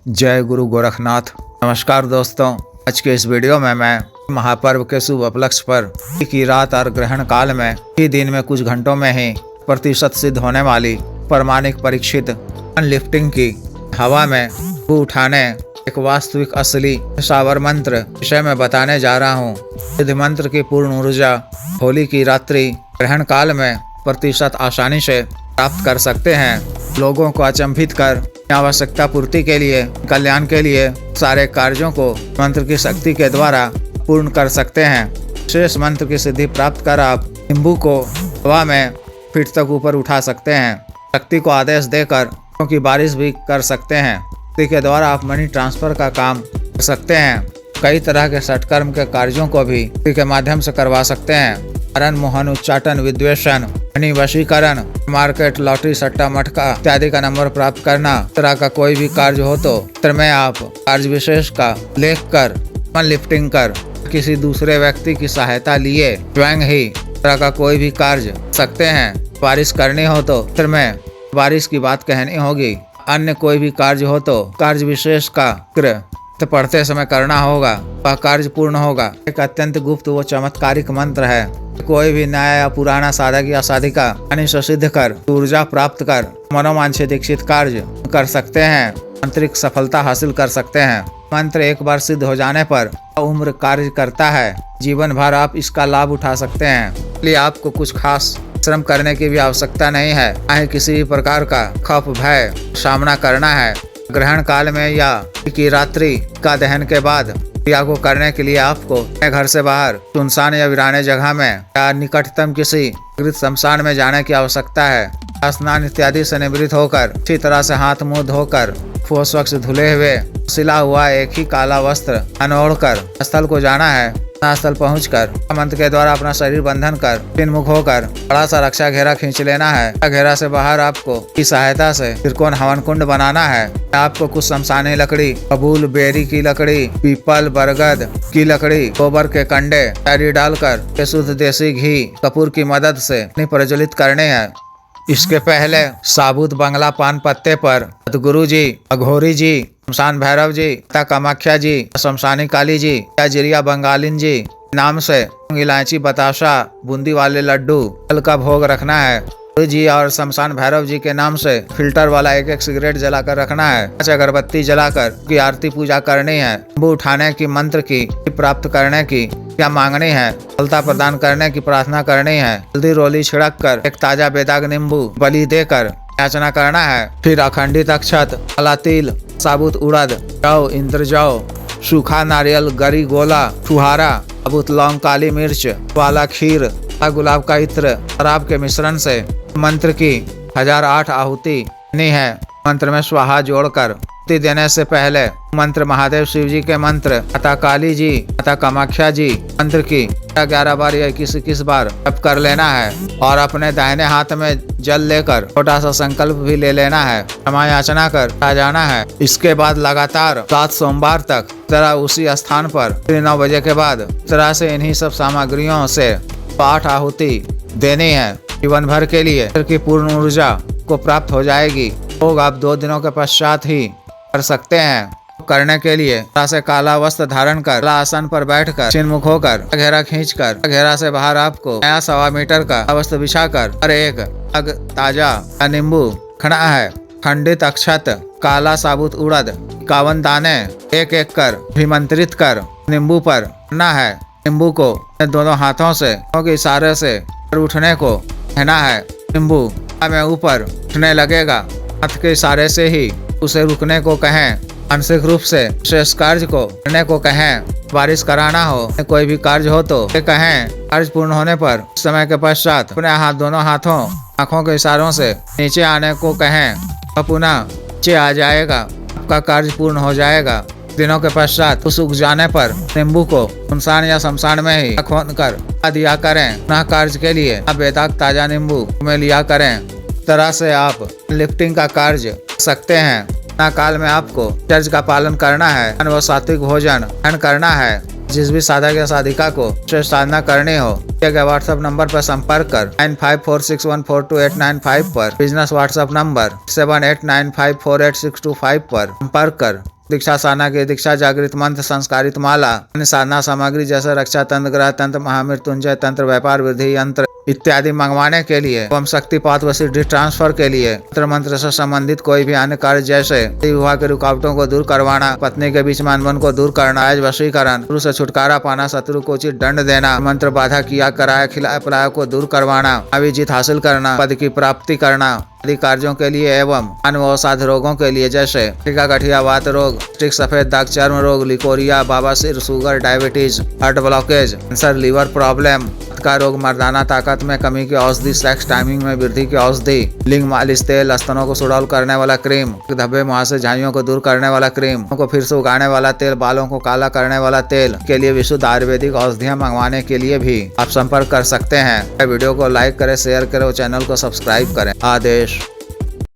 जय गुरु गोरखनाथ। नमस्कार दोस्तों, आज के इस वीडियो में मैं महापर्व के शुभ उपलक्ष्य पर की रात और ग्रहण काल में ही दिन में कुछ घंटों में ही प्रतिशत सिद्ध होने वाली प्रमाणिक परीक्षित लिफ्टिंग की हवा में उठाने एक वास्तविक असली शावर मंत्र विषय में बताने जा रहा हूँ। सिद्ध मंत्र की पूर्ण ऊर्जा होली की रात्रि ग्रहण काल में प्रतिशत आसानी से प्राप्त कर सकते हैं। लोगों को अचंभित कर आवश्यकता पूर्ति के लिए, कल्याण के लिए सारे कार्यों को मंत्र की शक्ति के द्वारा पूर्ण कर सकते हैं। शेष मंत्र की सिद्धि प्राप्त कर आप नींबू को हवा में फीट तक ऊपर उठा सकते हैं। शक्ति को आदेश देकर क्योंकि बारिश भी कर सकते हैं। शक्ति के द्वारा आप मनी ट्रांसफर का काम कर सकते हैं। कई तरह के सटकर्म के कार्यों को भी शक्ति के माध्यम से करवा सकते हैं। हरण, मोहन, उच्चाटन, विद्वेषण, मणि वशीकरण, मार्केट, लॉटरी, सट्टा, मटका इत्यादि का नंबर प्राप्त करना, तरह का कोई भी कार्य हो तो चित्र में आप कार्य विशेष का लेख कर मन लिफ्टिंग कर किसी दूसरे व्यक्ति की सहायता लिए स्वयं ही तरह का कोई भी कार्य सकते हैं। बारिश करनी हो तो चित्र में बारिश की बात कहनी होगी। अन्य कोई भी कार्य हो तो कार्य विशेष का चित्र पढ़ते समय करना होगा, वह कार्य पूर्ण होगा। एक अत्यंत गुप्त व चमत्कारिक मंत्र है। कोई भी नया या पुराना साधक या साधिका से सिद्ध कर ऊर्जा प्राप्त कर मनोवांछित इच्छित कार्य कर सकते हैं, आंतरिक सफलता हासिल कर सकते हैं। मंत्र एक बार सिद्ध हो जाने पर उम्र कार्य करता है, जीवन भर आप इसका लाभ उठा सकते हैं। इसलिए आपको कुछ खास श्रम करने की भी आवश्यकता नहीं है, चाहे किसी भी प्रकार का खौफ भय सामना करना है। ग्रहण काल में या की रात्रि का दहन के बाद क्रिया को करने के लिए आपको घर से बाहर सुनसान या वीराने जगह में या निकटतम किसी शमशान में जाने की आवश्यकता है। स्नान इत्यादि से निवृत्त होकर अच्छी तरह से हाथ मुंह धोकर स्वच्छ धुले हुए सिला हुआ एक ही काला वस्त्र अनोढ़कर स्थल को जाना है। स्थल पहुंचकर मंत्र के द्वारा अपना शरीर बंधन कर पिनमुख होकर बड़ा सा रक्षा घेरा खींच लेना है। घेरा से बाहर आपको की सहायता से त्रिकोण हवन कुंड बनाना है। आपको कुछ शमशानी लकड़ी, बबूल, बेरी की लकड़ी, पीपल, बरगद की लकड़ी, गोबर के कंडे आदि डालकर शुद्ध देसी घी कपूर की मदद से प्रज्वलित करने हैं। इसके पहले साबुत बंगला पान पत्ते पर सतगुरु जी, अघोरी जी, शमशान भैरव जी, माता कामाख्या जी, शमशानी काली जी या जिरिया बंगालिन जी नाम से इलायची, बताशा, बूंदी वाले लड्डू फल का भोग रखना है। जी और शमशान भैरव जी के नाम से फिल्टर वाला एक एक सिगरेट जलाकर रखना है। 5 अगरबत्ती जलाकर की आरती पूजा करनी है। नींबू उठाने की मंत्र की प्राप्त करने की क्या मांगनी है, सफलता प्रदान करने की प्रार्थना करनी है। हल्दी रोली छिड़क कर एक ताजा बेदाग नींबू बलि देकर याचना करना है। फिर अखंडित अक्षत, काला तिल, साबुत उड़द, जौ, इंद्र जौ, सूखा नारियल, गरी गोला, छुहारा, साबुत लौंग, काली मिर्च वाला खीर, गुलाब का इत्र, शराब के मिश्रण से मंत्र की 1008 आहुति देनी है। मंत्र में स्वाहा जोड़कर आहुति देने से पहले मंत्र महादेव शिव जी के मंत्र, माता काली जी, माता कामाख्या जी मंत्र की 11 बार या 21 बार जप कर लेना है और अपने दाहिने हाथ में जल लेकर छोटा सा संकल्प भी ले लेना है। क्षमा याचना कर आ जाना है। इसके बाद लगातार 7 सोमवार तक तरह उसी स्थान पर 9 बजे के बाद तरह से इन्हीं सब सामग्रियों से 8 आहुति देनी है। जीवन भर के लिए की पूर्ण ऊर्जा को प्राप्त हो जाएगी। लोग आप 2 दिनों के पश्चात ही कर सकते हैं। करने के लिए से काला वस्त्र धारण कर आसन पर बैठकर चिन्मुख होकर घेरा खींचकर घेरा से बाहर आपको नया 1.25 मीटर का वस्त्र बिछाकर और एक अग ताजा नींबू खड़ा है। खंडित अक्षत, काला साबुत उड़द 51 दाने एक एक कर अभिमंत्रित कर नींबू पर करना है। नींबू को दोनों हाथों से के इशारे से उठने को कहना है। नींबू में ऊपर उठने लगेगा, हाथ के इशारे से ही उसे रुकने को कहें। मानसिक रूप से शेष कार्य को करने को कहें। बारिश कराना हो, कोई भी कार्य हो तो कहें। कार्य पूर्ण होने पर समय के पश्चात अपने हाथ दोनों हाथों आंखों के इशारों से नीचे आने को कहें। पुनः नीचे आ जाएगा, आपका कार्य पूर्ण हो जाएगा। दिनों के पश्चात सूख जाने पर नींबू को सुनसान या शमशान में ही खोद कर दिया करें। पुनः कार्य के लिए आप बेदाग ताजा नींबू में लिया करें। तरह से आप लिफ्टिंग का कार्य सकते हैं। काल में आपको चर्च का पालन करना है व सात्विक भोजन करना है। जिस भी साधक या साधिका को साधना करनी हो व्हाट्सएप नंबर पर संपर्क कर 9546142895 पर, बिजनेस व्हाट्सएप नंबर 78954862 पर संपर्क कर दीक्षा साधना की दीक्षा, जागृत मंत्र, संस्कारित माला, अन्य साधना सामग्री जैसे रक्षा तंत्र, ग्रह तंत्र, महामृत्युंजय तंत्र, व्यापार वृद्धि यंत्र इत्यादि मंगवाने के लिए एवं शक्तिपात व सिद्धि ट्रांसफर के लिए मंत्र से संबंधित कोई भी अन्य कार्य जैसे विवाह के रुकावटों को दूर करवाना, पत्नी के बीच में अनबन को दूर करना, वशीकरण, शत्रु से छुटकारा पाना, शत्रु को उचित दंड देना, मंत्र बाधा किया कराया खिलाया पिलाया को दूर करवाना, जीत हासिल करना, पद की प्राप्ति करना आदि कार्यों के लिए एवं अन्य अवसाध रोगों के लिए जैसे टीका, गठिया, वात रोग, स्टिक, सफेद दाग, चर्म रोग, लिकोरिया, बवासीर, sugar, diabetes, heart blockage, cancer, liver problem का रोग, मर्दाना ताकत में कमी की औषधि, सेक्स टाइमिंग में वृद्धि की औषधि, लिंग मालिश तेल, स्तनों को सुडौल करने वाला क्रीम, धब्बे मुहासे झाइयों को दूर करने वाला क्रीम, को फिर से उगाने वाला तेल, बालों को काला करने वाला तेल के लिए विशुद्ध आयुर्वेदिक औषधियां मंगवाने के लिए भी आप संपर्क कर सकते हैं। वीडियो को लाइक करें, शेयर करें और चैनल को सब्सक्राइब करें। आदेश।